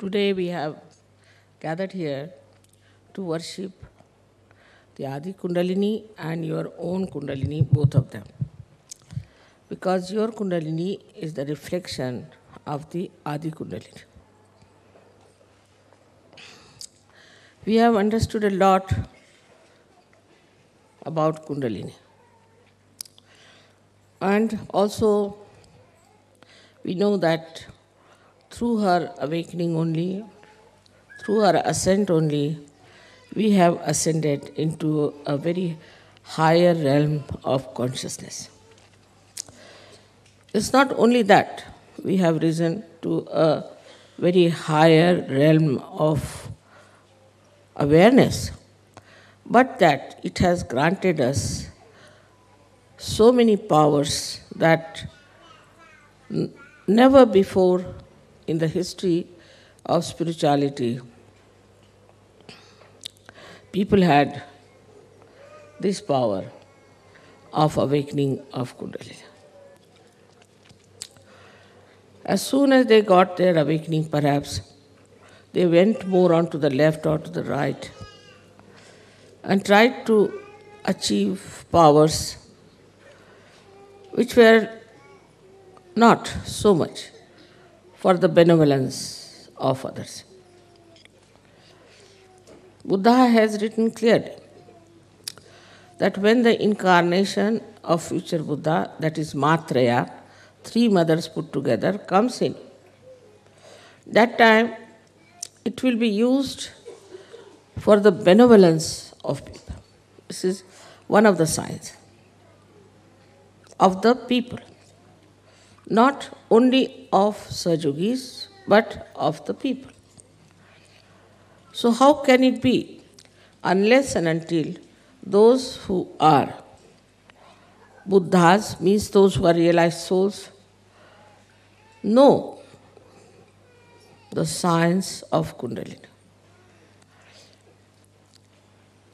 Today we have gathered here to worship the Adi Kundalini and your own Kundalini, both of them. Because your Kundalini is the reflection of the Adi Kundalini. We have understood a lot about Kundalini. And also, we know that through her awakening only, through her ascent only, we have ascended into a very higher realm of consciousness. It's not only that we have risen to a very higher realm of awareness, but that it has granted us so many powers that never before in the history of spirituality people had this power of awakening of Kundalini. As soon as they got their awakening, perhaps, they went more on to the left or to the right and tried to achieve powers which were not so much for the benevolence of others. Buddha has written clearly that when the incarnation of future Buddha, that is Matraya, three mothers put together, comes in, that time it will be used for the benevolence of people. This is one of the signs of the people, not only of Sajogis, but of the people. So how can it be unless and until those who are Buddhas, means those who are realized souls, know the science of Kundalini?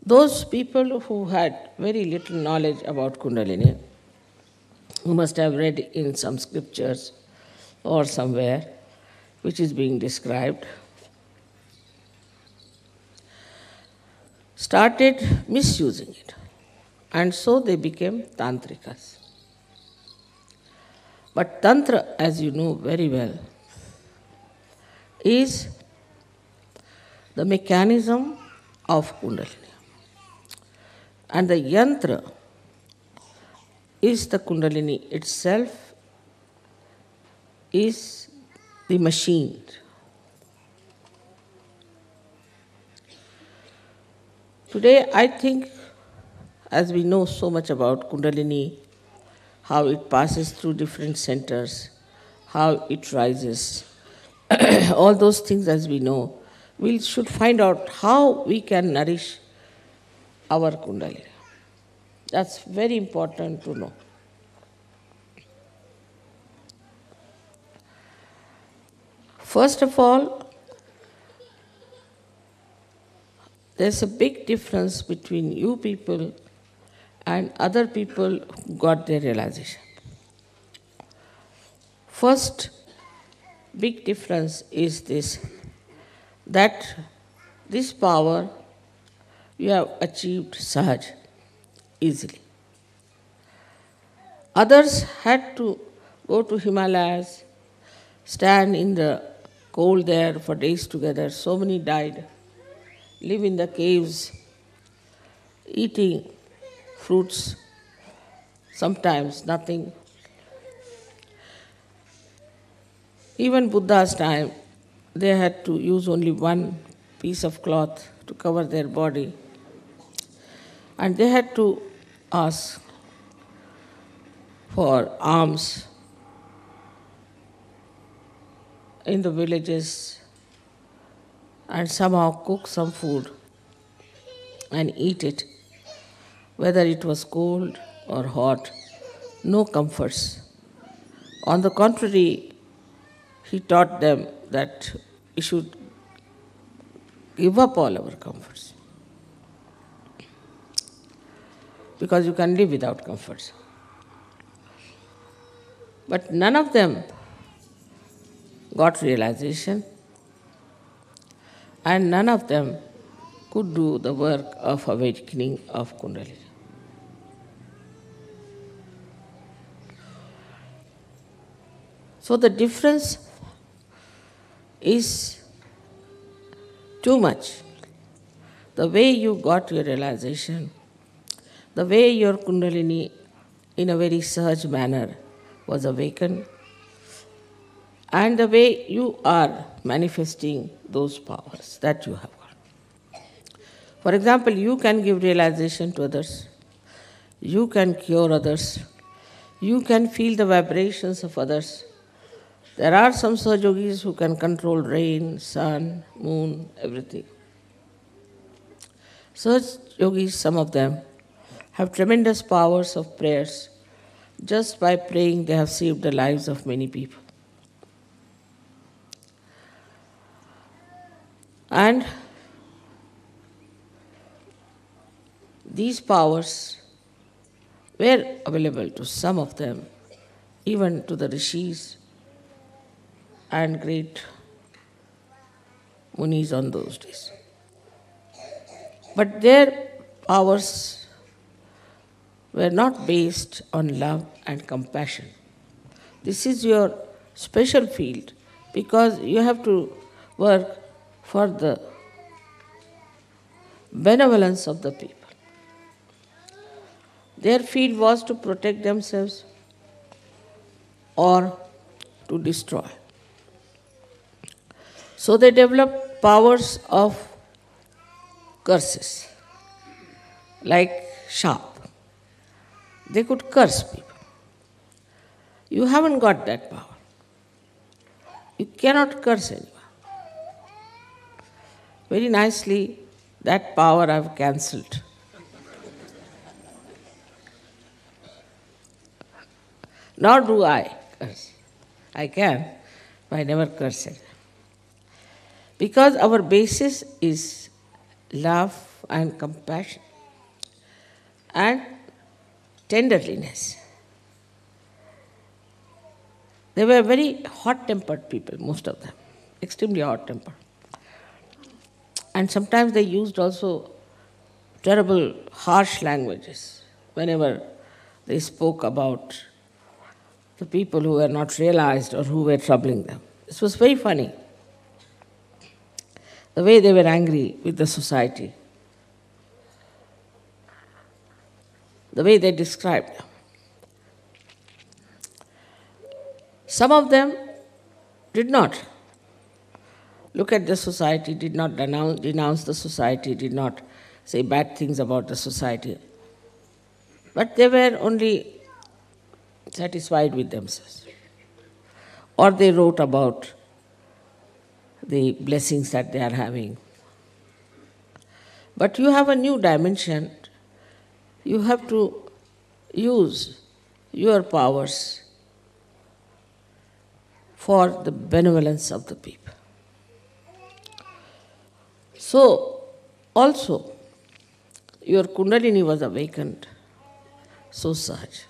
Those people who had very little knowledge about Kundalini, who must have read in some scriptures or somewhere which is being described, started misusing it. And so they became tantrikas. But tantra, as you know very well, is the mechanism of Kundalini. And the yantra is the Kundalini itself, is the machine. Today, I think, as we know so much about Kundalini, how it passes through different centers, how it rises, all those things as we know, we should find out how we can nourish our Kundalini. That's very important to know. First of all, there's a big difference between you people and other people who got their realization. First big difference is this, that this power you have achieved sahaj, easily. Others had to go to Himalayas, stand in the cold there for days together. So many died, live in the caves, eating fruits, sometimes nothing. Even Buddha's time, they had to use only one piece of cloth to cover their body. And they had to ask for alms in the villages and somehow cook some food and eat it, whether it was cold or hot, no comforts. On the contrary, he taught them that we should give up all our comforts, because you can live without comforts. But none of them got realization and none of them could do the work of awakening of Kundalini. So the difference is too much. The way you got your realization, the way your Kundalini in a very sahaj manner was awakened, and the way you are manifesting those powers that you have got. For example, you can give realization to others, you can cure others, you can feel the vibrations of others. There are some Sahaj yogis who can control rain, sun, moon, everything. Sahaj yogis, some of them, have tremendous powers of prayers. Just by praying, they have saved the lives of many people. And these powers were available to some of them, even to the rishis and great munis on those days. But their powers were not based on love and compassion. This is your special field because you have to work for the benevolence of the people. Their field was to protect themselves or to destroy. So they developed powers of curses, like sharp. They could curse people. You haven't got that power. You cannot curse anyone. Very nicely, that power I've cancelled. Nor do I curse. I can, but I never curse it. Because our basis is love and compassion and tenderliness. They were very hot-tempered people, most of them, extremely hot-tempered. And sometimes they used also terrible, harsh languages whenever they spoke about the people who were not realized or who were troubling them. This was very funny. The way they were angry with the society, the way they described them. Some of them did not look at the society, did not denounce the society, did not say bad things about the society. But they were only satisfied with themselves. Or they wrote about the blessings that they are having. But you have a new dimension. You have to use your powers for the benevolence of the people. So, also, your Kundalini was awakened so sahaj.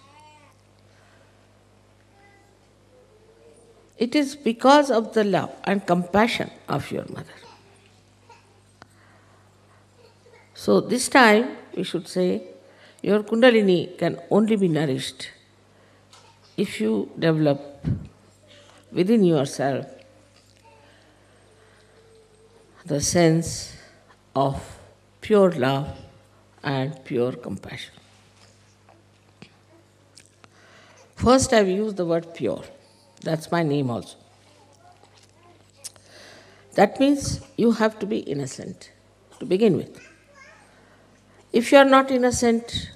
It is because of the love and compassion of your mother. So this time, we should say, your Kundalini can only be nourished if you develop within yourself the sense of pure love and pure compassion. First, I've used the word pure. That's my name also. That means you have to be innocent to begin with. If you are not innocent,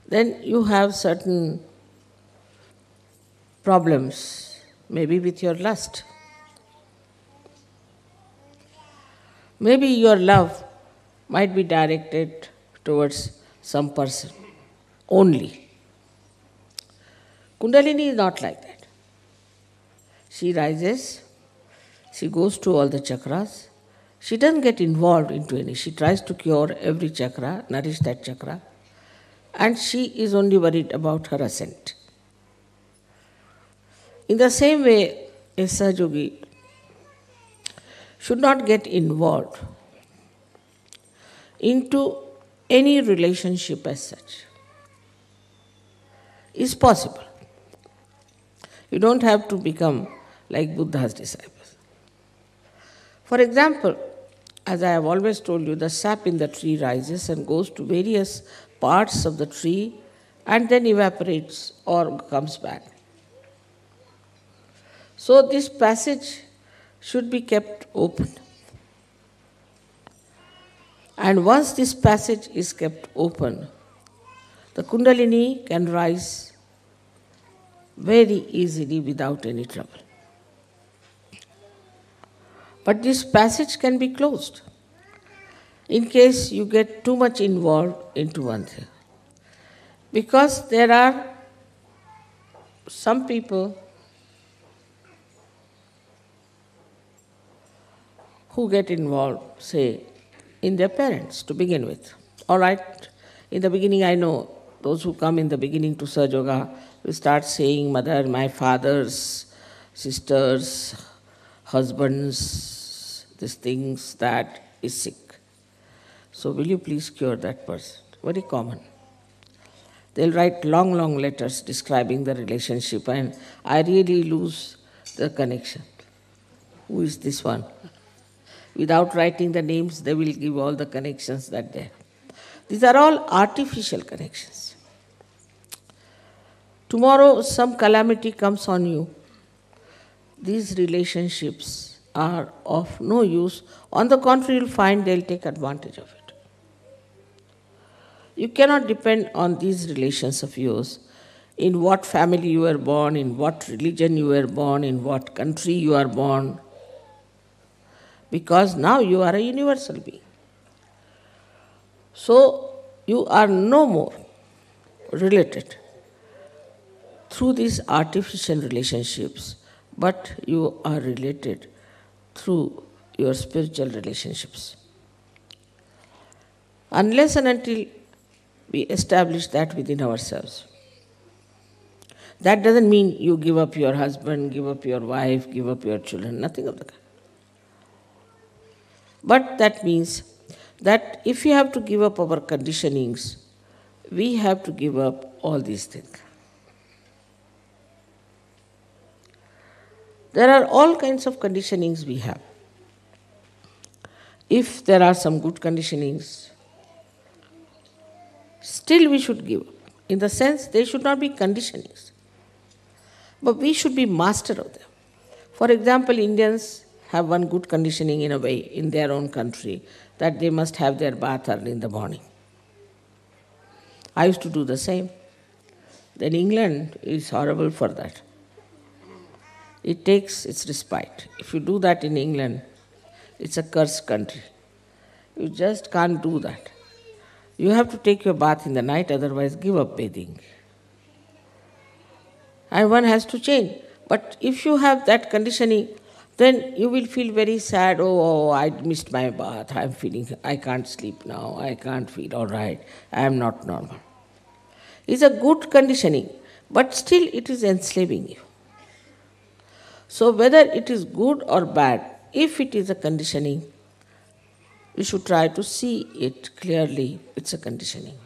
then you have certain problems, maybe with your lust. Maybe your love might be directed towards some person only. Kundalini is not like that. She rises, she goes to all the chakras, she doesn't get involved into any. She tries to cure every chakra, nourish that chakra, and she is only worried about her ascent. In the same way, a Sahaja yogi should not get involved into any relationship as such. Is possible. You don't have to become like Buddha's disciples. For example, as I have always told you, the sap in the tree rises and goes to various parts of the tree and then evaporates or comes back. So this passage should be kept open. And once this passage is kept open, the Kundalini can rise very easily without any trouble. But this passage can be closed in case you get too much involved into one thing. Because there are some people who get involved, say, in their parents to begin with. All right, in the beginning I know those who come in the beginning to Sahaja Yoga will start saying, Mother, my father's sisters, husbands, these things, that is sick. So will you please cure that person? Very common. They'll write long, long letters describing the relationship and I really lose the connection. Who is this one? Without writing the names, they will give all the connections that they have. These are all artificial connections. Tomorrow some calamity comes on you. These relationships are of no use. On the contrary, you'll find they'll take advantage of it. You cannot depend on these relations of yours, in what family you were born, in what religion you were born, in what country you are born, because now you are a universal being. So you are no more related through these artificial relationships, but you are related through your spiritual relationships. Unless and until we establish that within ourselves. That doesn't mean you give up your husband, give up your wife, give up your children, nothing of the kind. But that means that if you have to give up our conditionings, we have to give up all these things. There are all kinds of conditionings we have. If there are some good conditionings, still we should give up. In the sense, they should not be conditionings, but we should be master of them. For example, Indians have one good conditioning in a way in their own country, that they must have their bath early in the morning. I used to do the same. Then England is horrible for that. It takes its respite. If you do that in England, it's a cursed country. You just can't do that. You have to take your bath in the night, otherwise give up bathing. And one has to change. But if you have that conditioning, then you will feel very sad. Oh, I missed my bath. I can't sleep now. I can't feel all right. I am not normal. It's a good conditioning, but still it is enslaving you. So whether it is good or bad, if it is a conditioning, you should try to see it clearly. It's a conditioning.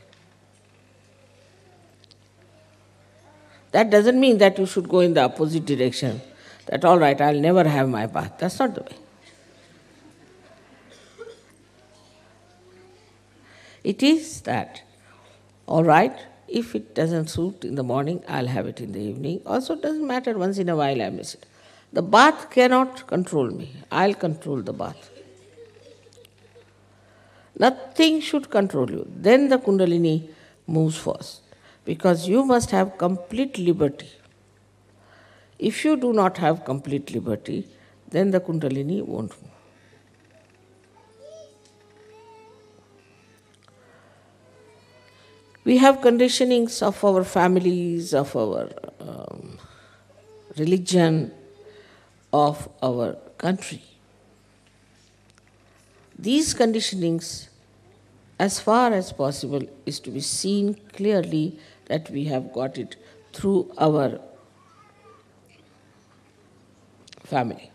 That doesn't mean that you should go in the opposite direction. That all right, I'll never have my bath. That's not the way. It is that, all right, if it doesn't suit in the morning, I'll have it in the evening. Also, it doesn't matter, once in a while I miss it. The bath cannot control me. I'll control the bath. Nothing should control you. Then the Kundalini moves first, because you must have complete liberty. If you do not have complete liberty, then the Kundalini won't move. We have conditionings of our families, of our religion, of our country. These conditionings, as far as possible, is to be seen clearly that we have got it through our family.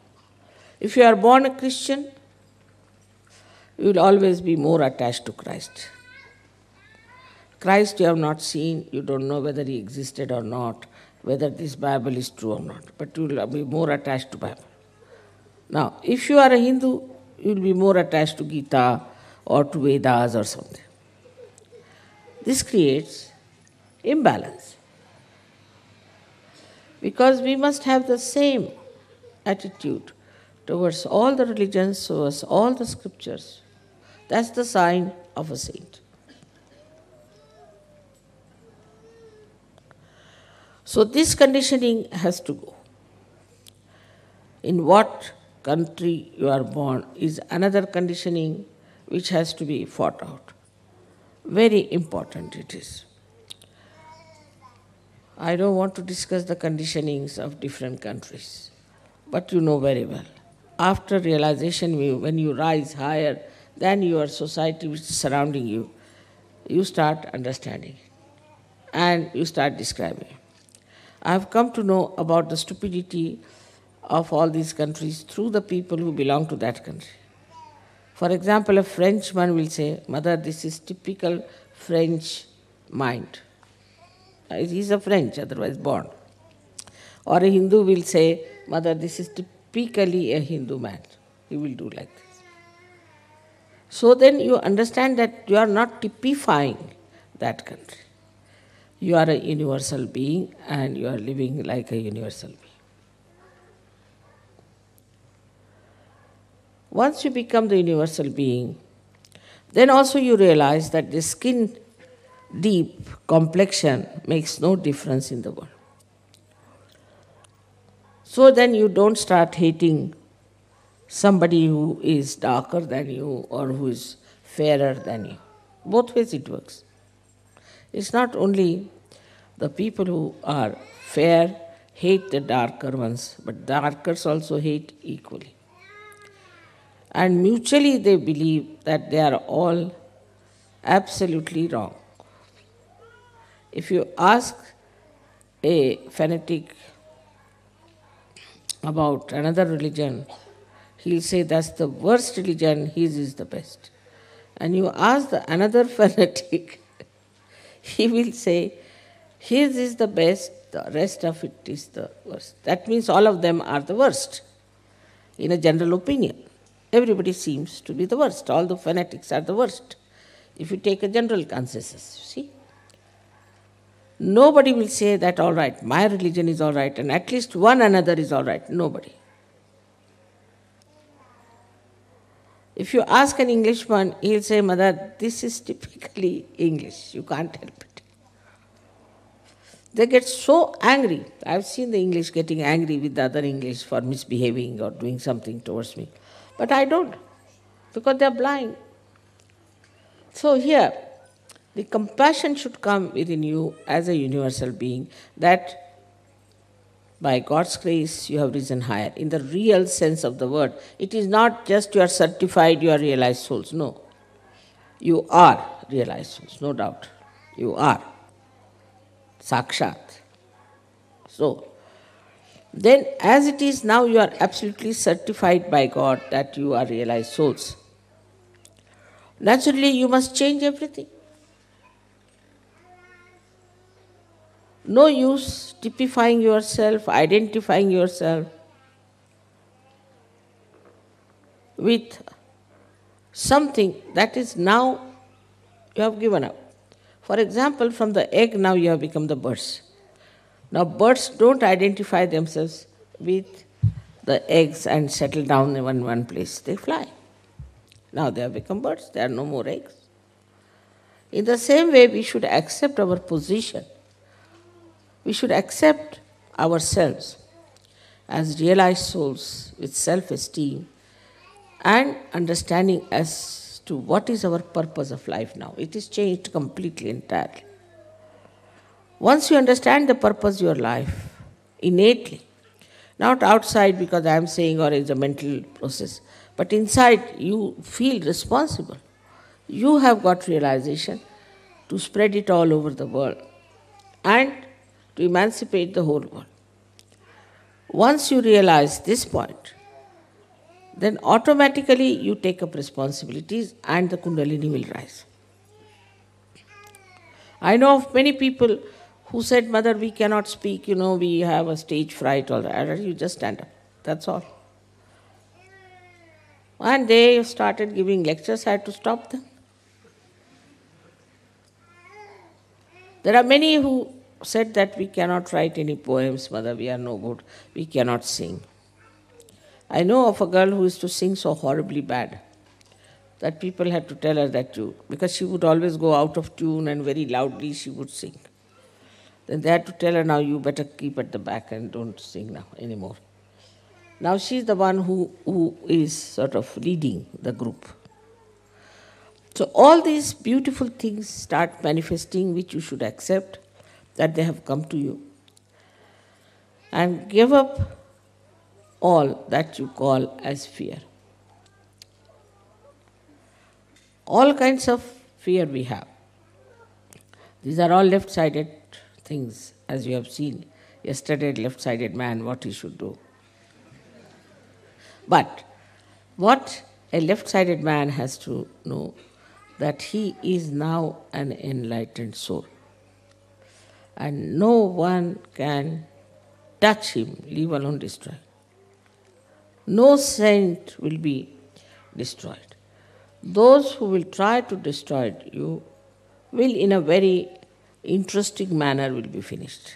If you are born a Christian, you will always be more attached to Christ. Christ you have not seen, you don't know whether he existed or not, whether this Bible is true or not, but you will be more attached to Bible. Now, if you are a Hindu, you will be more attached to Gita or to Vedas or something. This creates imbalance. Because we must have the same attitude towards all the religions, towards all the scriptures. That's the sign of a saint. So this conditioning has to go. In what country you are born is another conditioning which has to be fought out. Very important it is. I don't want to discuss the conditionings of different countries, but you know very well. After realization, when you rise higher than your society which is surrounding you, you start understanding and you start describing. I have come to know about the stupidity of all these countries through the people who belong to that country. For example, a Frenchman will say, Mother, this is typical French mind. He's a French, otherwise born. Or a Hindu will say, Mother, this is typically a Hindu man. He will do like this. So then you understand that you are not typifying that country. You are a universal being and you are living like a universal being. Once you become the universal being, then also you realize that the skin deep complexion makes no difference in the world. So then you don't start hating somebody who is darker than you or who is fairer than you. Both ways it works. It's not only the people who are fair hate the darker ones, but darkers also hate equally. And mutually they believe that they are all absolutely wrong. If you ask a fanatic about another religion, he'll say that's the worst religion, his is the best. And you ask another fanatic, he will say his is the best, the rest of it is the worst. That means all of them are the worst, in a general opinion. Everybody seems to be the worst. All the fanatics are the worst. If you take a general consensus, see? Nobody will say that, all right, my religion is all right, and at least one another is all right. Nobody. If you ask an Englishman, he'll say, Mother, this is typically English. You can't help it. They get so angry. I've seen the English getting angry with the other English for misbehaving or doing something towards me. But I don't, because they're blind. So here, the compassion should come within you as a universal being, that by God's grace you have risen higher. In the real sense of the word, it is not just you are certified, you are realized souls. No. You are realized souls, no doubt. You are. Sakshat. So, then as it is now, you are absolutely certified by God that you are realized souls. Naturally, you must change everything. No use typifying yourself, identifying yourself with something that is now you have given up. For example, from the egg now you have become the birds. Now birds don't identify themselves with the eggs and settle down in one place. They fly. Now they have become birds. There are no more eggs. In the same way, we should accept our position. We should accept ourselves as realized souls with self-esteem and understanding as to what is our purpose of life now. It is changed completely, entirely. Once you understand the purpose of your life innately, not outside because I am saying or it's a mental process, but inside you feel responsible. You have got realization to spread it all over the world and to emancipate the whole world. Once you realize this point, then automatically you take up responsibilities and the Kundalini will rise. I know of many people who said, Mother, we cannot speak, we have a stage fright, all that. You just stand up, that's all. And they started giving lectures, I had to stop them. There are many who said that we cannot write any poems, Mother, we are no good, we cannot sing. I know of a girl who used to sing so horribly bad that people had to tell her that because she would always go out of tune and very loudly she would sing. Then they had to tell her, now you better keep at the back and don't sing now anymore. Now she's the one who is sort of leading the group. So all these beautiful things start manifesting, which you should accept that they have come to you. And give up all that you call as fear. All kinds of fear we have. These are all left-sided things, as you have seen yesterday, left-sided man, what he should do. But what a left-sided man has to know, that he is now an enlightened soul. And no one can touch him, leave alone destroy. No saint will be destroyed. Those who will try to destroy you will in a very interesting manner will be finished.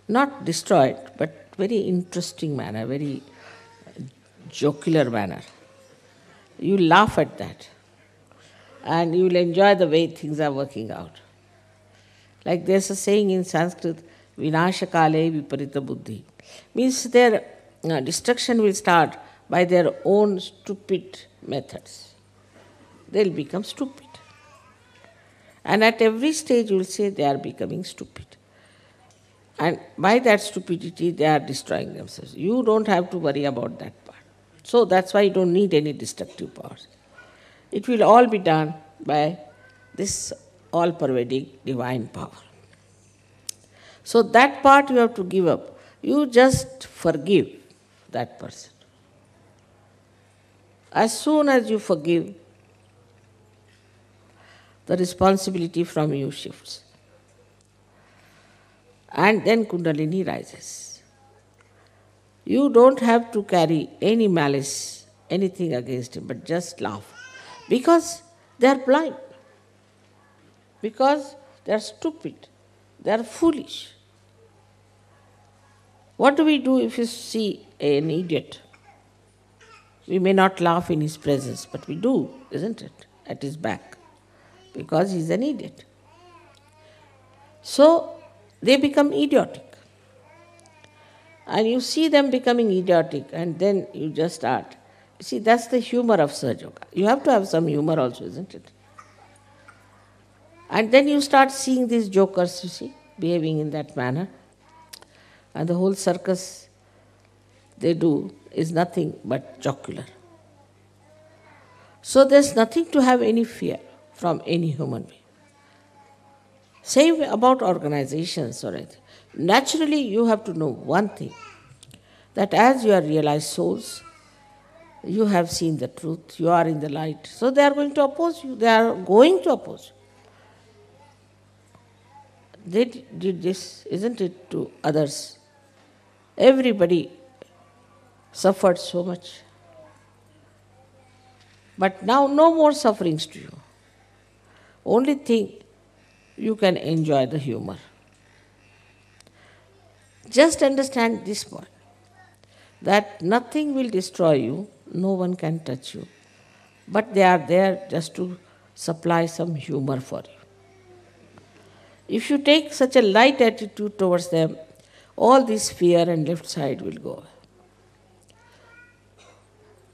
Not destroyed, but very interesting manner, very jocular manner. You laugh at that and you will enjoy the way things are working out. Like there's a saying in Sanskrit, Vinashakale viparita buddhi. Means their destruction will start by their own stupid methods. They'll become stupid. And at every stage you will say they are becoming stupid. And by that stupidity they are destroying themselves. You don't have to worry about that part. So that's why you don't need any destructive powers. It will all be done by this all-pervading divine power. So that part you have to give up. You just forgive that person. As soon as you forgive, the responsibility from you shifts. And then Kundalini rises. You don't have to carry any malice, anything against him, but just laugh. Because they are blind. Because they are stupid. They are foolish. What do we do if you see an idiot? We may not laugh in his presence, but we do, isn't it? At his back. Because he's an idiot. So they become idiotic. And you see them becoming idiotic, and then you just start. See, that's the humor of Sahaja Yoga. You have to have some humor also, isn't it? And then you start seeing these jokers, you see, behaving in that manner. And the whole circus they do is nothing but jocular. So there's nothing to have any fear from any human being. Same about organizations or anything. Naturally, you have to know one thing, that as you are realized souls, you have seen the truth, you are in the light. So they are going to oppose you. They are going to oppose you. They did this, isn't it, to others. Everybody suffered so much. But now no more sufferings to you. Only thing, you can enjoy the humor. Just understand this point, that nothing will destroy you, no one can touch you. But they are there just to supply some humor for you. If you take such a light attitude towards them, all this fear and left side will go away.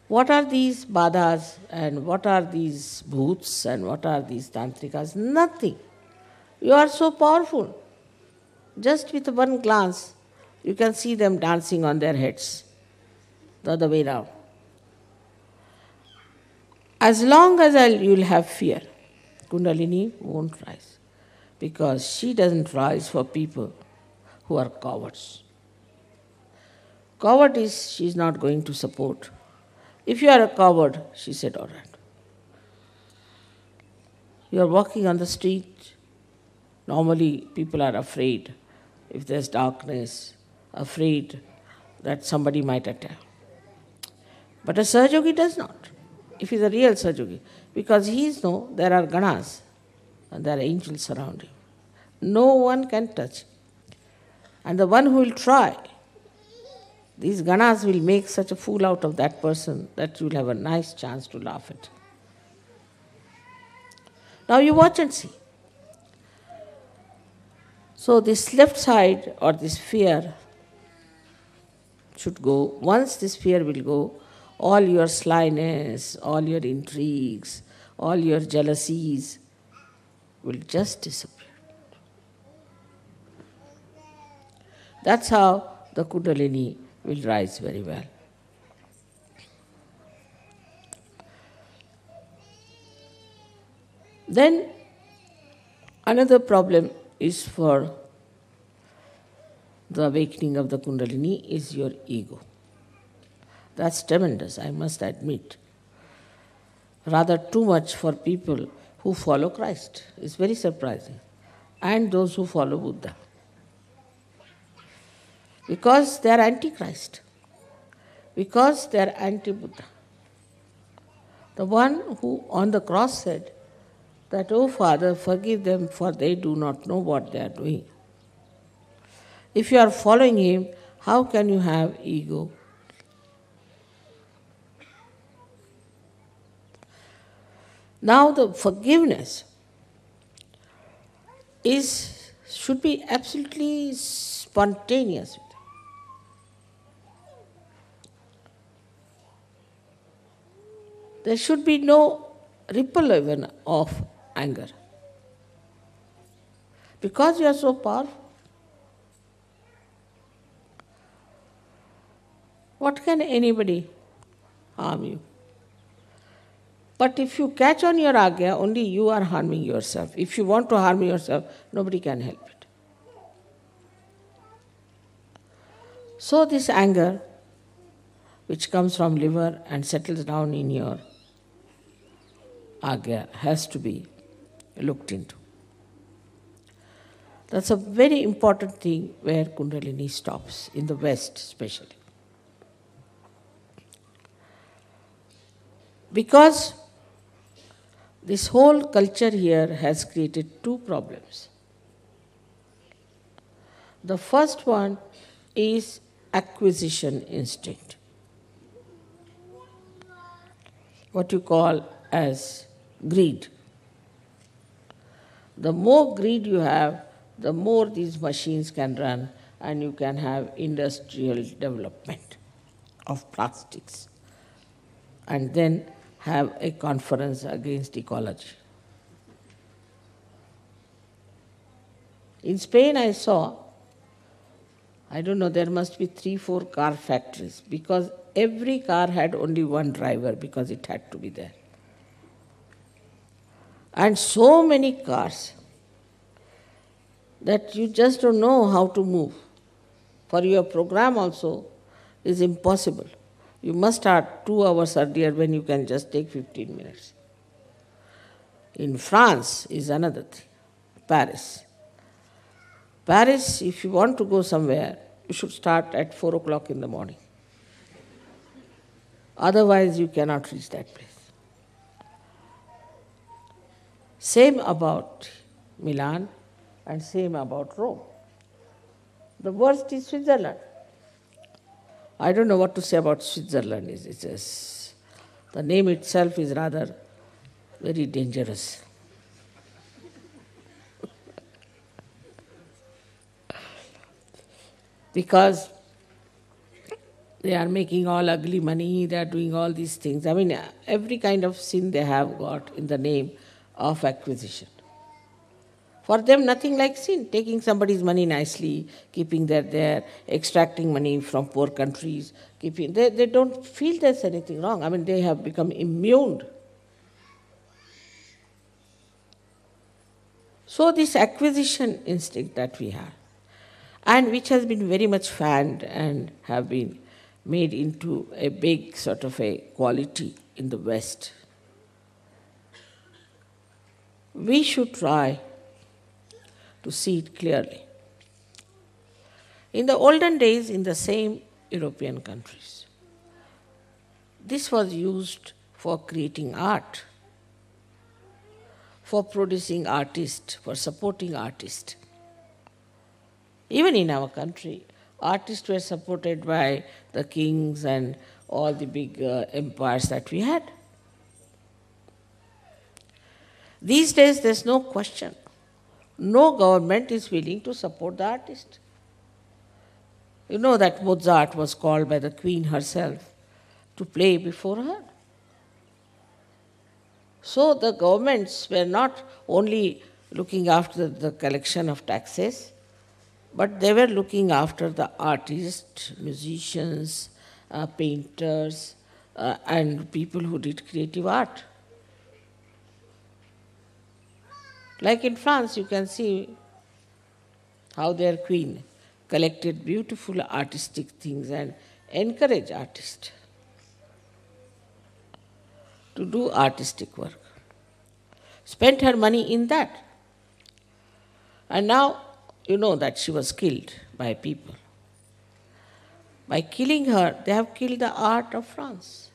What are these badhas and what are these bhoots and what are these tantrikas? Nothing. You are so powerful. Just with one glance, you can see them dancing on their heads, the other way round. As long as you will have fear, Kundalini won't rise. Because she doesn't rise for people who are cowards. Coward is, she is not going to support If you are a coward, she said, all right. You are walking on the street. Normally, people are afraid if there's darkness, afraid that somebody might attack. But a Sahajogi does not, if he's a real Sahajogi, because there are ganas and there are angels around him. No one can touch him. And the one who will try, these ganas will make such a fool out of that person that you will have a nice chance to laugh at. Now you watch and see. So this left side or this fear should go. Once this fear will go, all your slyness, all your intrigues, all your jealousies will just disappear. That's how the Kundalini will rise very well. Then another problem is for the awakening of the Kundalini is your ego. That's tremendous, I must admit. Rather too much for people who follow Christ. It's very surprising. And those who follow Buddha. Because they are anti-Christ. Because they are anti-Buddha. The one who on the cross said that, "Oh Father, forgive them for they do not know what they are doing." If you are following him, how can you have ego? Now the forgiveness should be absolutely spontaneous. There should be no ripple even of anger. Because you are so powerful. What can anybody harm you? But if you catch on your agya, only you are harming yourself. If you want to harm yourself, nobody can help it. So this anger, which comes from liver and settles down in your agya, has to be looked into. That's a very important thing where Kundalini stops, in the West especially. Because this whole culture here has created two problems. The first one is acquisition instinct. What you call as greed. The more greed you have, the more these machines can run and you can have industrial development of plastics. And then have a conference against ecology. In Spain I saw, I don't know, there must be 3-4 car factories because every car had only one driver because it had to be there. And so many cars that you just don't know how to move. For your program also is impossible. You must start 2 hours earlier when you can just take 15 minutes. In France is another thing, Paris. Paris, if you want to go somewhere, you should start at 4 o'clock in the morning. Otherwise, you cannot reach that place. Same about Milan and same about Rome. The worst is Switzerland. I don't know what to say about Switzerland. The name itself is rather very dangerous. Because they are making all ugly money, they are doing all these things. I mean, every kind of sin they have got in the name of acquisition. For them, nothing like sin, taking somebody's money nicely, keeping that there, extracting money from poor countries, they don't feel there's anything wrong. I mean, they have become immune. So this acquisition instinct that we have, and which has been very much fanned and have been made into a big sort of a quality in the West. We should try to see it clearly. In the olden days, in the same European countries, this was used for creating art, for producing artists, for supporting artists. Even in our country, artists were supported by the kings and all the big empires that we had. These days, there's no question. No government is willing to support the artist. You know that Mozart was called by the Queen herself to play before her. So the governments were not only looking after the collection of taxes, but they were looking after the artists, musicians, painters, and people who did creative art. Like in France, you can see how their queen collected beautiful artistic things and encouraged artists to do artistic work. Spent her money in that. And now, you know that she was killed by people. By killing her, they have killed the art of France.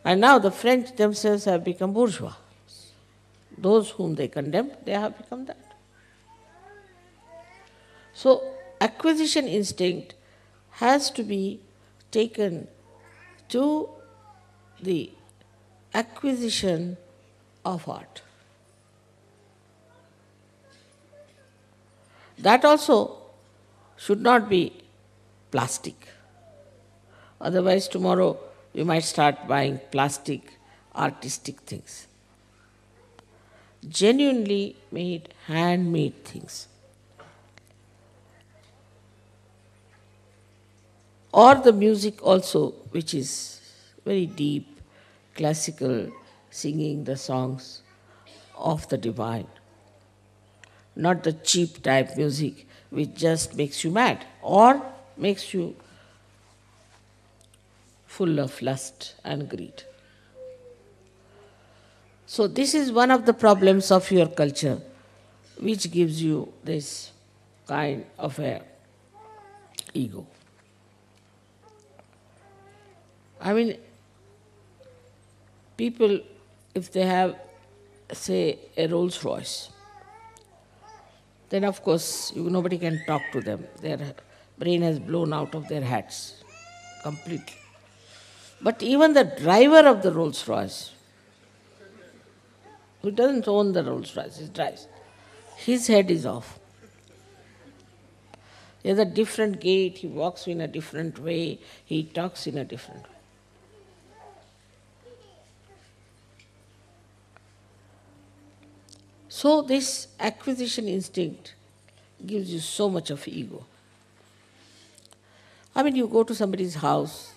And now the French themselves have become bourgeois. Those whom they condemned, they have become that. So, acquisition instinct has to be taken to the acquisition of art. That also should not be plastic. Otherwise, tomorrow you might start buying plastic, artistic things. Genuinely made, handmade things. Or the music also, which is very deep, classical, singing the songs of the divine. Not the cheap type music which just makes you mad or makes you full of lust and greed. So this is one of the problems of your culture, which gives you this kind of a ego. I mean, people, if they have, say, a Rolls Royce, then of course nobody can talk to them. Their brain has blown out of their heads completely. But even the driver of the Rolls Royce, who doesn't own the Rolls Royce, he drives, his head is off. He has a different gait, he walks in a different way, he talks in a different way. So this acquisition instinct gives you so much of ego. I mean, you go to somebody's house,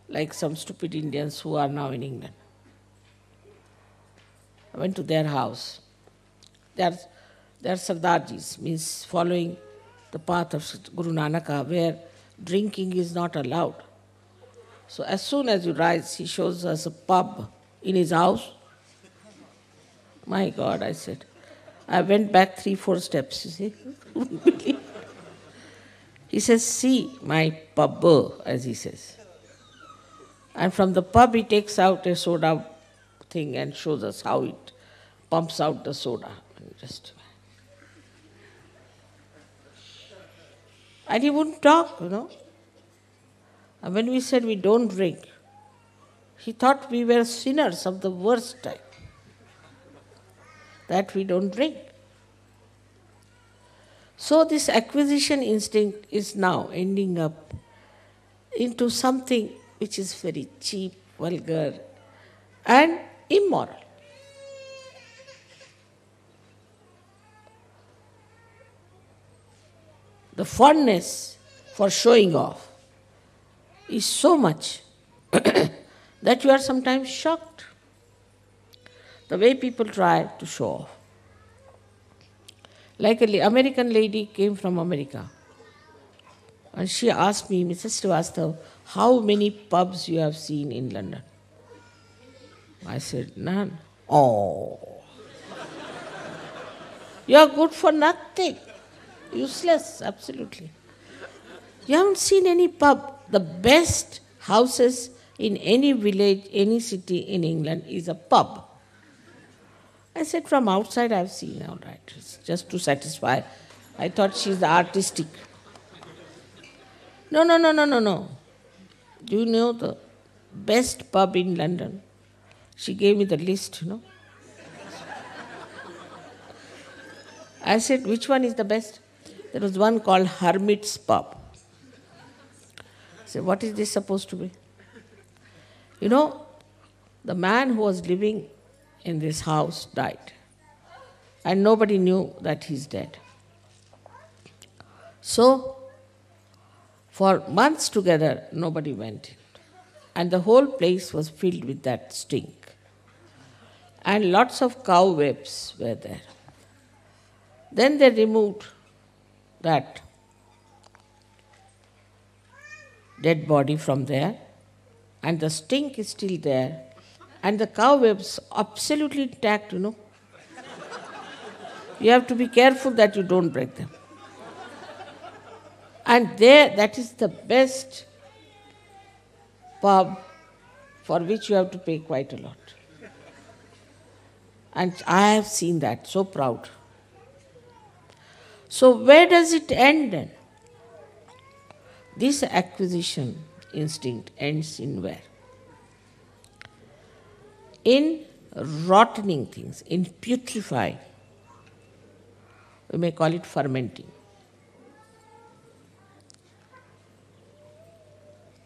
like some stupid Indians who are now in England. I went to their house. They are Sardarjis, means following the path of Guru Nanaka, where drinking is not allowed. So as soon as you rise, he shows us a pub in his house. My God, I said. I went back 3-4 steps, you see. He says, see my pub, as he says. And from the pub he takes out a soda thing and shows us how it pumps out the soda. And he wouldn't talk, And when we said we don't drink, he thought we were sinners of the worst type. That we don't drink. So this acquisition instinct is now ending up into something which is very cheap, vulgar, and immoral. The fondness for showing off is so much that you are sometimes shocked. The way people try to show off. Like an American lady came from America. And she asked me, Mrs. Srivastav, how many pubs you have seen in London? I said, none. Oh. You are good for nothing. Useless, absolutely. You haven't seen any pub. The best houses in any village, any city in England is a pub. I said, from outside I've seen, all right, it's just to satisfy. I thought she's artistic. No. Do you know the best pub in London? She gave me the list, I said, which one is the best? There was one called Hermit's Pub. I said, what is this supposed to be? The man who was living in this house died. And nobody knew that he's dead. So, for months together, nobody went in. And the whole place was filled with that stink. And lots of cobwebs were there. Then they removed that dead body from there, and the stink is still there, and the cobwebs absolutely intact, You have to be careful that you don't break them. And that is the best pub for which you have to pay quite a lot. And I have seen that, so proud. So where does it end then? This acquisition instinct ends in where? In rottening things, in putrefying. We may call it fermenting.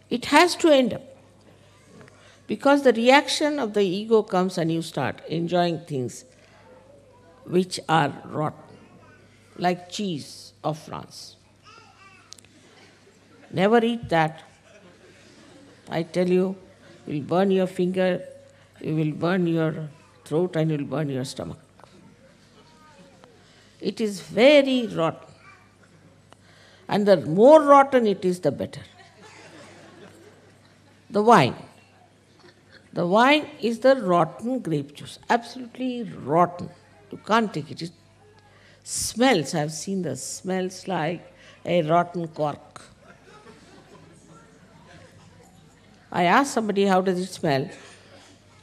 It has to end up. Because the reaction of the ego comes and you start enjoying things which are rotten, like cheese of France. Never eat that. I tell you, you will burn your finger, you will burn your throat, and you will burn your stomach. It is very rotten. And the more rotten it is, the better. The wine. The wine is the rotten grape juice, absolutely rotten. You can't take it. It smells, I've seen the smells like a rotten cork. I asked somebody, how does it smell?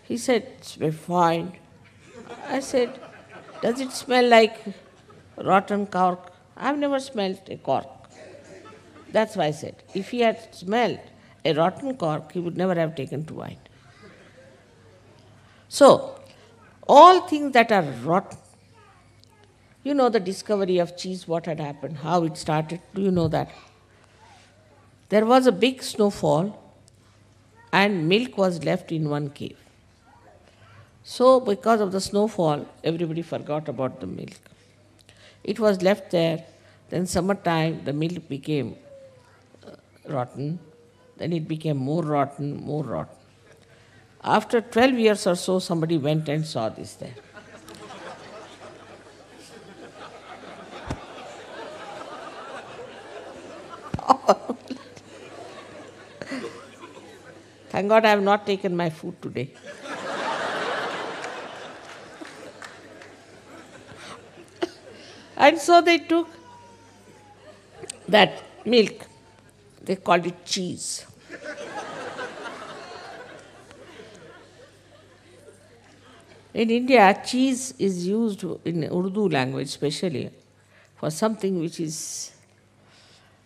He said, it's very fine. I said, does it smell like rotten cork? I've never smelled a cork. That's why I said, if he had smelled a rotten cork, he would never have taken to wine. So, all things that are rotten, you know the discovery of cheese, what had happened, how it started, do you know that? There was a big snowfall and milk was left in one cave. So, because of the snowfall, everybody forgot about the milk. It was left there, then summertime the milk became rotten, then it became more rotten, more rotten. After 12 years or so, somebody went and saw this there. Thank God I have not taken my food today. And so they took that milk, they called it cheese. In India, cheese is used in Urdu language especially for something which is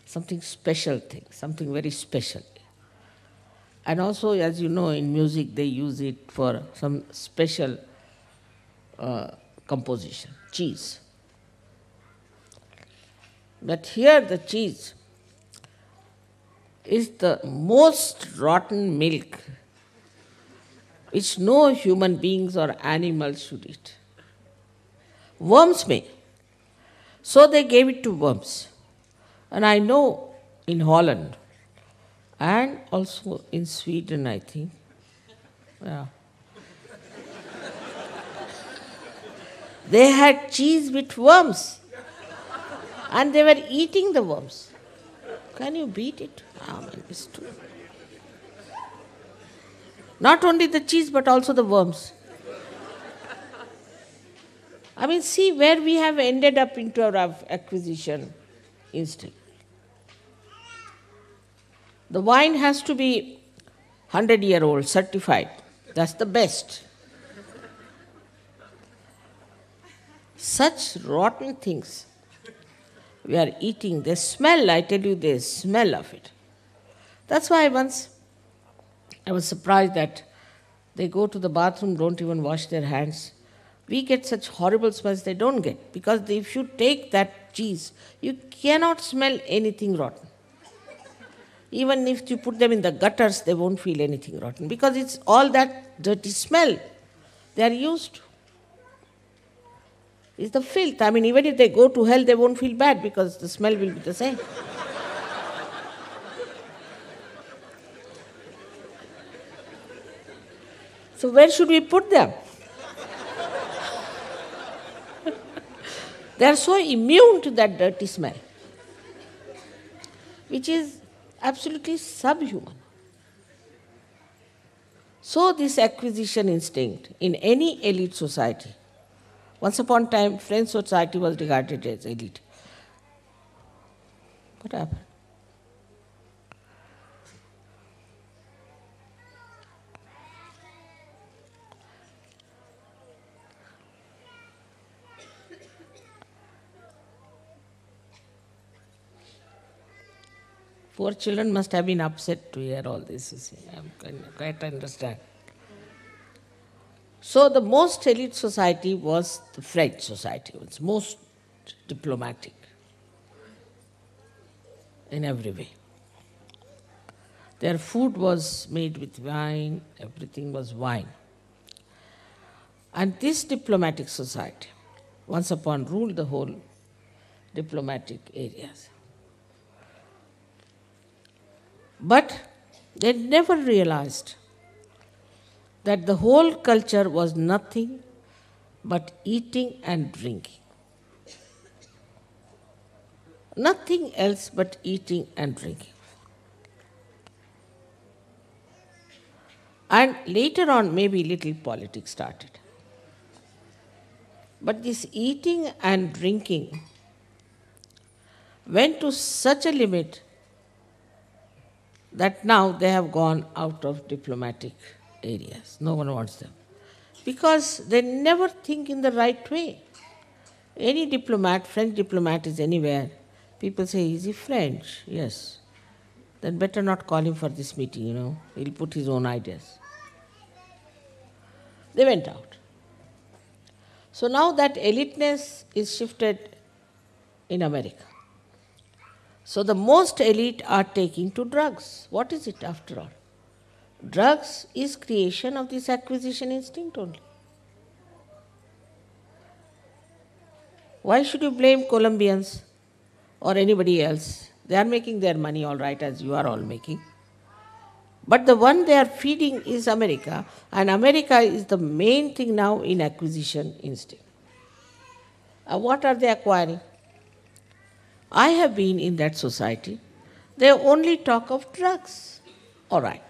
something special thing, something very special. And also, as you know, in music they use it for some special composition, cheese. But here the cheese is the most rotten milk which no human beings or animals should eat. Worms may. So they gave it to worms. And I know in Holland and also in Sweden, I think, they had cheese with worms. And they were eating the worms. Can you beat it? It's true. Not only the cheese, but also the worms. See where we have ended up into our acquisition instinct. The wine has to be 100-year-old, certified. That's the best. Such rotten things we are eating. They smell, I tell you, they smell of it. That's why once I was surprised that they go to the bathroom, don't even wash their hands. We get such horrible smells they don't get. Because if you take that cheese, you cannot smell anything rotten. Even if you put them in the gutters, they won't feel anything rotten. Because it's all that dirty smell they are used to. It's the filth. Even if they go to hell, they won't feel bad because the smell will be the same. So where should we put them? They are so immune to that dirty smell, which is absolutely subhuman. So this acquisition instinct in any elite society, once upon a time, French society was regarded as elite. What happened? Poor children must have been upset to hear all this, you see. I quite understand. So the most elite society was the French society. It was most diplomatic in every way. Their food was made with wine, everything was wine. And this diplomatic society, once upon, ruled the whole diplomatic areas. But they never realized that the whole culture was nothing but eating and drinking. Nothing else but eating and drinking. And later on, maybe little politics started. But this eating and drinking went to such a limit that now they have gone out of diplomatic areas. No one wants them. Because they never think in the right way. Any diplomat, French diplomat is anywhere, people say, is he French? Yes. Then better not call him for this meeting, He'll put his own ideas. They went out. So now that eliteness is shifted in America. So the most elite are taking to drugs. What is it after all? Drugs is creation of this acquisition instinct only. Why should you blame Colombians or anybody else? They are making their money all right, as you are all making. But the one they are feeding is America, and America is the main thing now in acquisition instinct. What are they acquiring? I have been in that society. They only talk of drugs. All right.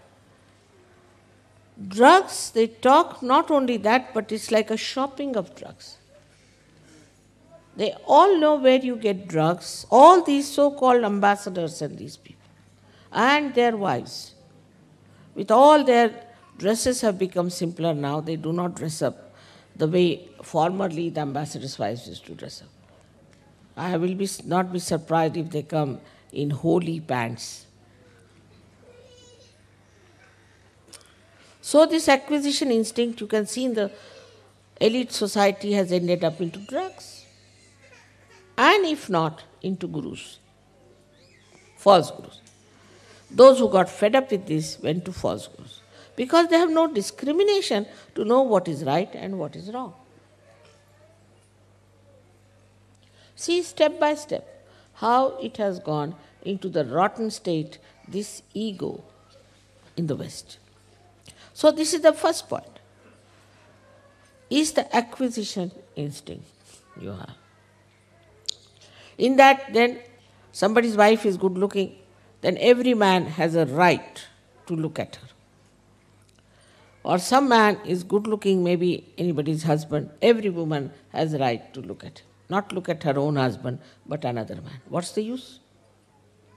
Drugs, they talk not only that, but it's like a shopping of drugs. They all know where you get drugs, all these so-called ambassadors and these people, and their wives. With all their dresses have become simpler now, they do not dress up the way formerly the ambassadors' wives used to dress up. I will not be surprised if they come in holy pants. So this acquisition instinct, you can see in the elite society, has ended up into drugs. And if not, into gurus. False gurus. Those who got fed up with this went to false gurus. Because they have no discrimination to know what is right and what is wrong. See step by step how it has gone into the rotten state, this ego in the West. So this is the first point. Is the acquisition instinct you have. In that, then, somebody's wife is good looking, then every man has a right to look at her. Or some man is good looking, maybe anybody's husband, every woman has a right to look at him. Not look at her own husband, but another man. What's the use?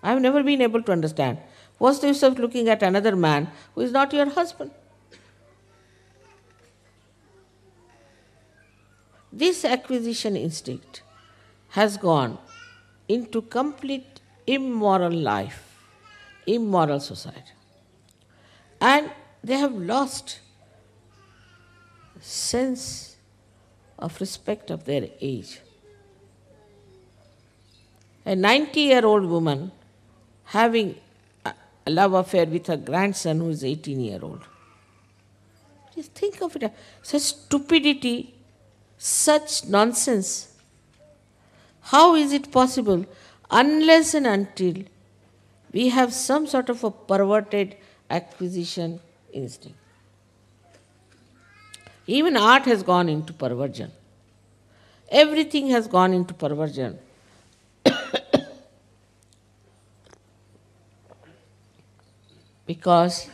I've never been able to understand. What's the use of looking at another man who is not your husband? This acquisition instinct has gone into complete immoral life, immoral society. And they have lost sense of respect of their age. A 90-year-old woman having a love affair with her grandson who is 18-year-old. Just think of it, such stupidity, such nonsense. How is it possible unless and until we have some sort of a perverted acquisition instinct? Even art has gone into perversion. Everything has gone into perversion. Because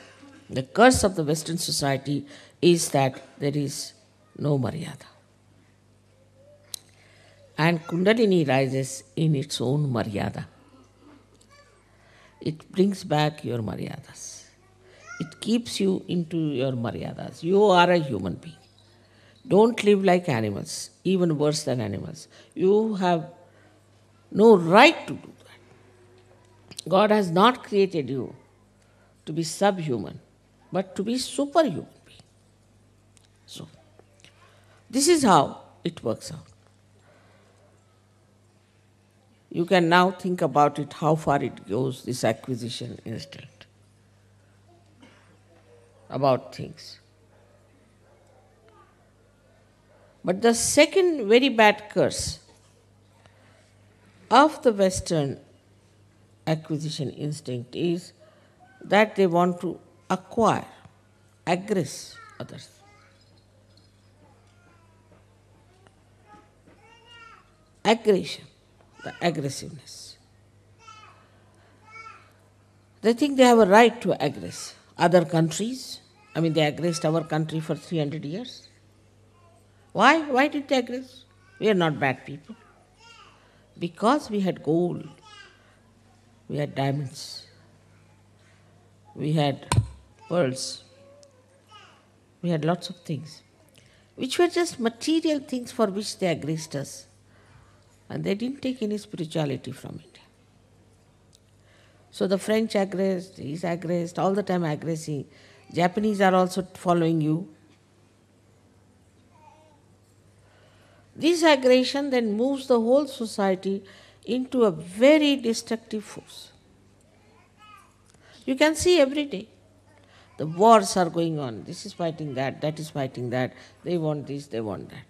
the curse of the Western society is that there is no Maryada. And Kundalini rises in its own Maryada. It brings back your Maryadas. It keeps you into your Maryadas. You are a human being. Don't live like animals, even worse than animals. You have no right to do that. God has not created you to be subhuman, but to be superhuman being. So, this is how it works out. You can now think about it, how far it goes, this acquisition instinct about things. But the second very bad curse of the Western acquisition instinct is that they want to acquire, aggress others. Aggression, the aggressiveness. They think they have a right to aggress other countries. I mean, they aggressed our country for 300 years. Why? Why did they aggress? We are not bad people. Because we had gold, we had diamonds, we had pearls, we had lots of things, which were just material things for which they aggressed us. And they didn't take any spirituality from it. So the French aggressed, he's aggressed, all the time aggressing. Japanese are also following you. This aggression then moves the whole society into a very destructive force. You can see every day. The wars are going on. This is fighting that is fighting that. They want this, they want that.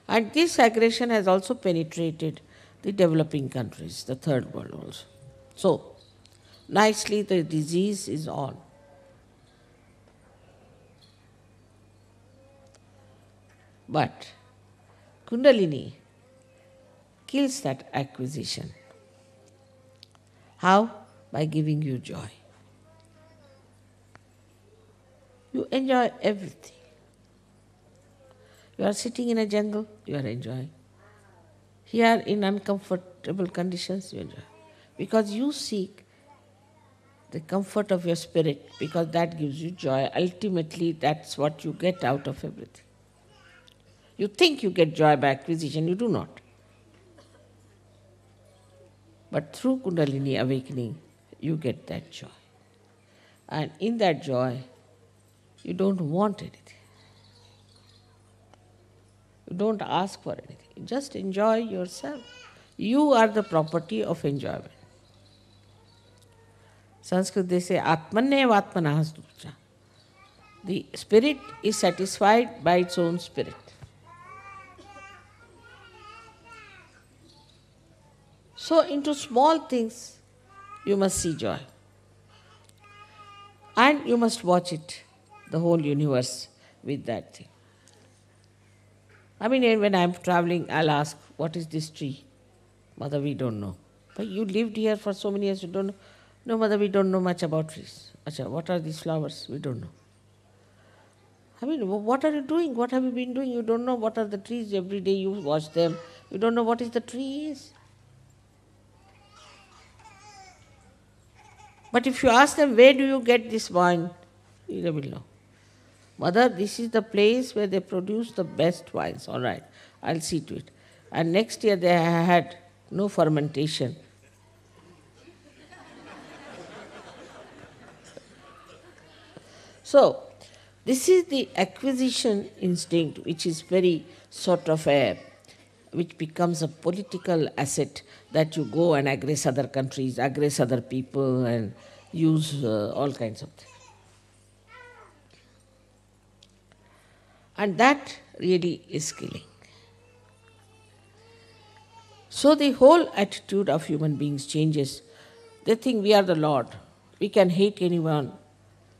And this aggression has also penetrated the developing countries, the third world also. So, nicely the disease is on. But Kundalini kills that acquisition. How? By giving you joy. You enjoy everything. You are sitting in a jungle, you are enjoying. Here in uncomfortable conditions, you enjoy. Because you seek the comfort of your spirit, because that gives you joy. Ultimately, that's what you get out of everything. You think you get joy by acquisition, you do not. But through Kundalini awakening, you get that joy. And in that joy, you don't want anything. You don't ask for anything. You just enjoy yourself. You are the property of enjoyment. Sanskrit they say, Atmannev Atmanah Puja. The spirit is satisfied by its own spirit. So into small things, you must see joy. And you must watch it, the whole universe, with that thing. I mean, when I'm traveling, I'll ask, what is this tree? Mother, we don't know. But you lived here for so many years, you don't know. No, Mother, we don't know much about trees. Acha, what are these flowers? We don't know. I mean, what are you doing? What have you been doing? You don't know what are the trees. Every day you watch them. You don't know what is the tree is. But if you ask them, where do you get this wine? They will know. Mother, this is the place where they produce the best wines. All right, I'll see to it. And next year they had no fermentation. So, this is the acquisition instinct, which is very sort of which becomes a political asset that you go and aggress other countries, aggress other people, and use all kinds of things. And that really is killing. So the whole attitude of human beings changes. They think we are the Lord. We can hate anyone.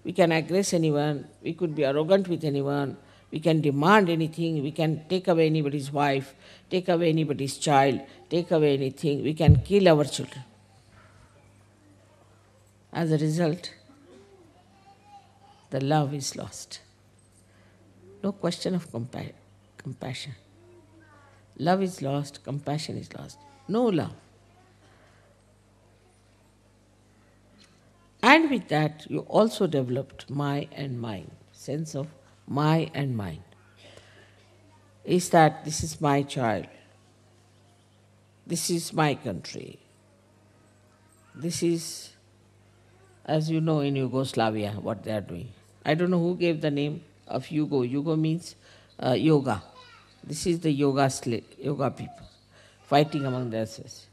We can aggress anyone. We could be arrogant with anyone. We can demand anything. We can take away anybody's wife, take away anybody's child, take away anything. We can kill our children. As a result, the love is lost. No question of compassion. Love is lost, compassion is lost. No love. And with that, you also developed my and mine, sense of my and mine. Is that this is my child, this is my country, this is, as you know in Yugoslavia, what they are doing. I don't know who gave the name of Yugo. Yugo means yoga. This is the yoga people fighting among themselves.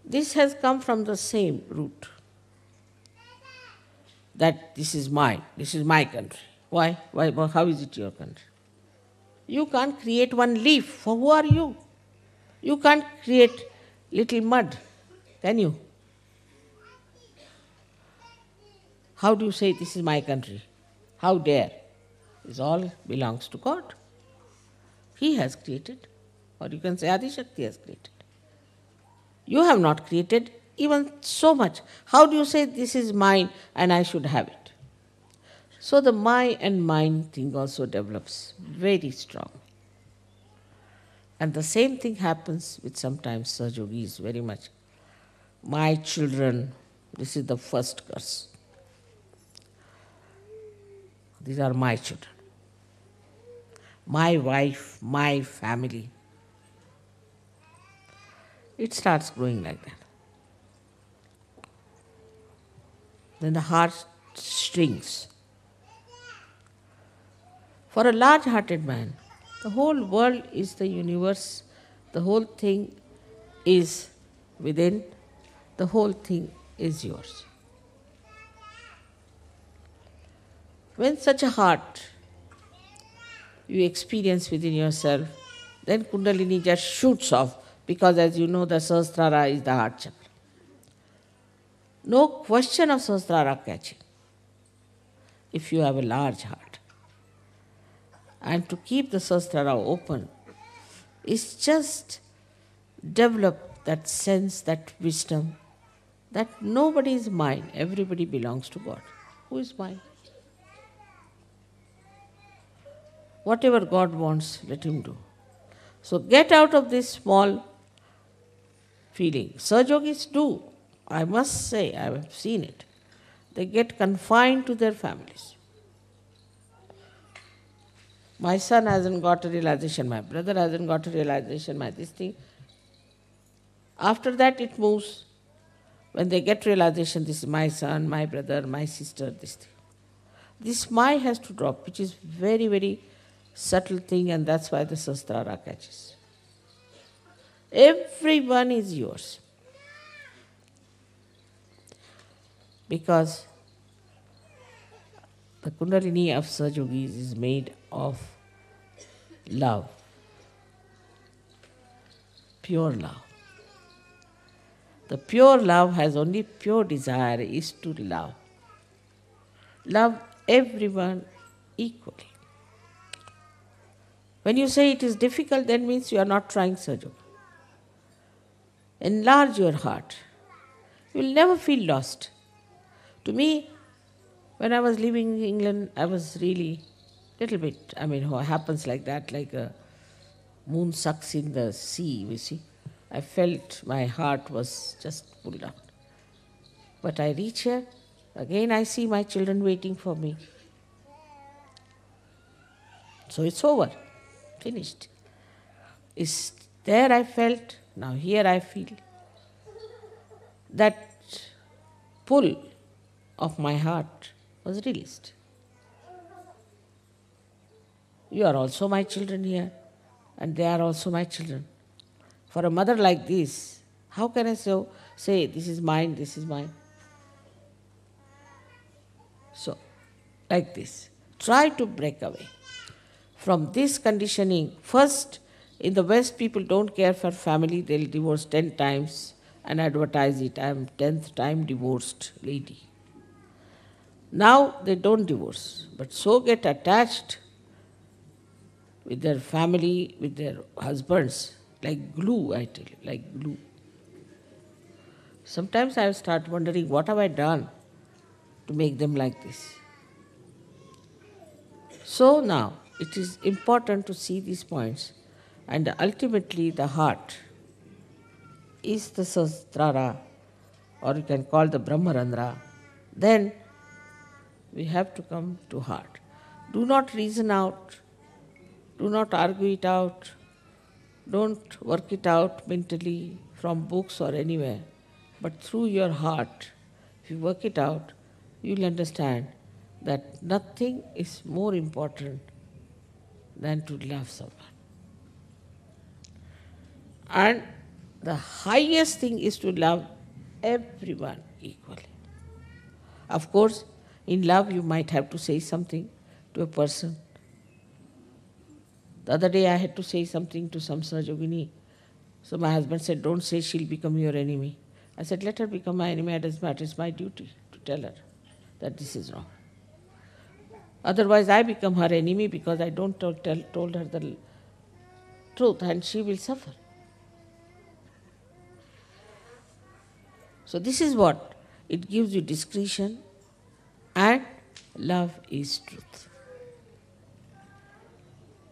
This has come from the same root. That this is mine, this is my country. Why? How is it your country? You can't create one leaf. For who are you? You can't create little mud, can you? How do you say this is my country? How dare? This all belongs to God. He has created. Or you can say Adi Shakti has created. You have not created even so much. How do you say this is mine and I should have it? So the my and mine thing also develops very strong. And the same thing happens with sometimes Sahajogis very much. My children, this is the first curse. These are my children. My wife, my family. It starts growing like that. Then the heart shrinks. For a large-hearted man, the whole world is the universe, the whole thing is within, the whole thing is yours. When such a heart you experience within yourself, then Kundalini just shoots off, because as you know, the Sahasrara is the heart chakra. No question of Sahasrara catching if you have a large heart. And to keep the Sahasrara open is just develop that sense, that wisdom, that nobody is mine, everybody belongs to God. Who is mine? Whatever God wants, let Him do. So get out of this small feeling. Sahajogis do. I must say, I have seen it. They get confined to their families. My son hasn't got a realization, my brother hasn't got a realization, this thing. After that it moves. When they get realization, this is my son, my brother, my sister, this thing. This my has to drop, which is very, very subtle thing, and that's why the Sahasrara catches. Everyone is yours. Because the Kundalini of Sahajogis is made of love, pure love. The pure love has only pure desire, is to love. Love everyone equally. When you say it is difficult, that means you are not trying Sahajoga. enlarge your heart. You will never feel lost. To me, when I was living in England, I was really little bit, what happens like that, like a moon sucks in the sea, you see. I felt my heart was just pulled out. But I reach here, again I see my children waiting for me. So it's over, finished. It's there I felt, now here I feel. That pull of my heart was released. You are also my children here, and they are also my children. For a mother like this, how can I say, this is mine, this is mine? So, like this, try to break away from this conditioning. First, in the West, people don't care for family, they'll divorce 10 times and advertise it, I am 10th time divorced lady. Now they don't divorce, but so get attached with their family, with their husbands, like glue, I tell you, like glue. Sometimes I start wondering, what have I done to make them like this? So now, it is important to see these points, and ultimately the heart is the Sahasrara, or you can call the Brahmarandra. Then we have to come to heart. Do not reason out, do not argue it out, don't work it out mentally from books or anywhere, but through your heart. If you work it out, you will understand that nothing is more important than to love someone. And the highest thing is to love everyone equally. Of course, in love you might have to say something to a person. The other day I had to say something to some Sahajogini. So my husband said, don't say she'll become your enemy. I said, let her become my enemy, it doesn't matter, it's my duty to tell her that this is wrong. Otherwise I become her enemy because I don't told her the truth, and she will suffer. So this is what, it gives you discretion, and love is truth.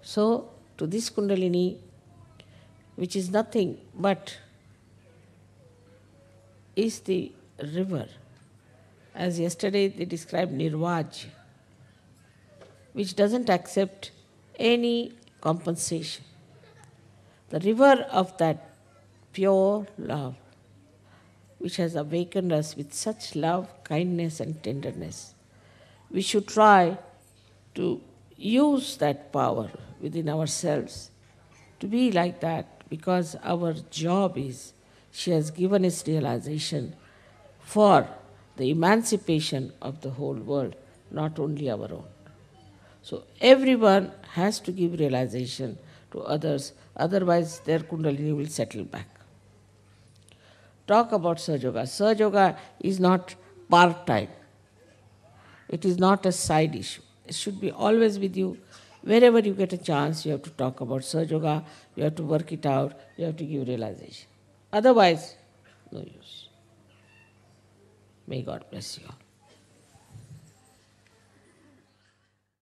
So to this Kundalini, which is nothing but is the river, as yesterday they described Nirvaj, which doesn't accept any compensation. The river of that pure love, which has awakened us with such love, kindness and tenderness. We should try to use that power within ourselves to be like that, because our job is, she has given us realization for the emancipation of the whole world, not only our own. So everyone has to give realization to others, otherwise their Kundalini will settle back. Talk about Sahaja Yoga. Sahaja Yoga is not part-time. It is not a side issue. It should be always with you. Wherever you get a chance, you have to talk about Sahaja Yoga, you have to work it out, you have to give realization. Otherwise, no use. May God bless you all.